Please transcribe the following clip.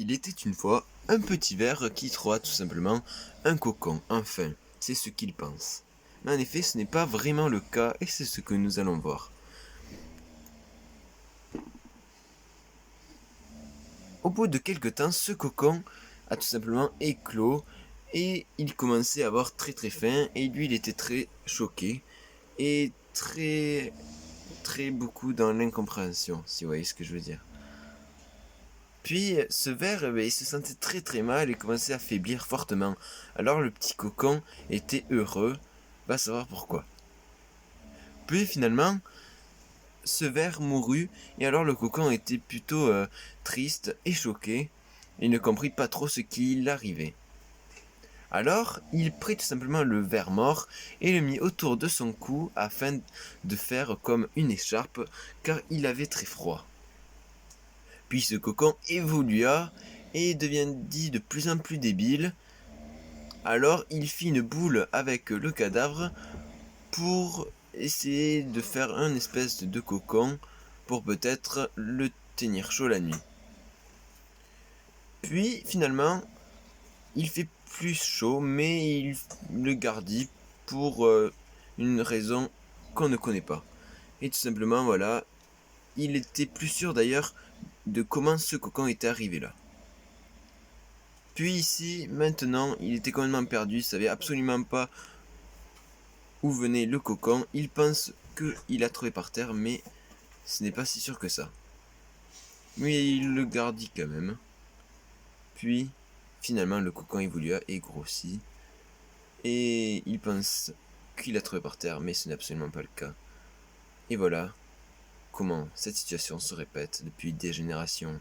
Il était une fois un petit ver qui trouva tout simplement un cocon, enfin, c'est ce qu'il pense. Mais en effet, ce n'est pas vraiment le cas et c'est ce que nous allons voir. Au bout de quelque temps, ce cocon a tout simplement éclos et il commençait à avoir très faim et lui il était très choqué et très beaucoup dans l'incompréhension, si vous voyez ce que je veux dire. Puis ce ver, il se sentait très mal et commençait à faiblir fortement. Alors le petit cocon était heureux, va savoir pourquoi. Puis finalement, ce ver mourut et alors le cocon était plutôt triste et choqué et ne comprit pas trop ce qui l'arrivait. Alors, il prit tout simplement le ver mort et le mit autour de son cou afin de faire comme une écharpe car il avait très froid. Puis ce cocon évolua et deviendit de plus en plus débile. Alors il fit une boule avec le cadavre pour essayer de faire un espèce de cocon pour peut-être le tenir chaud la nuit. Puis finalement, il fait plus chaud, mais il le gardit pour une raison qu'on ne connaît pas. Et tout simplement, voilà, il était plus sûr d'ailleurs de comment ce cocon était arrivé là. Puis ici, maintenant, il était complètement perdu, il savait absolument pas où venait le cocon. Il pense qu'il a trouvé par terre, mais ce n'est pas si sûr que ça. Mais il le gardit quand même. Puis, finalement, le cocon évolua et grossit. Et il pense qu'il a trouvé par terre, mais ce n'est absolument pas le cas. Et voilà comment cette situation se répète depuis des générations.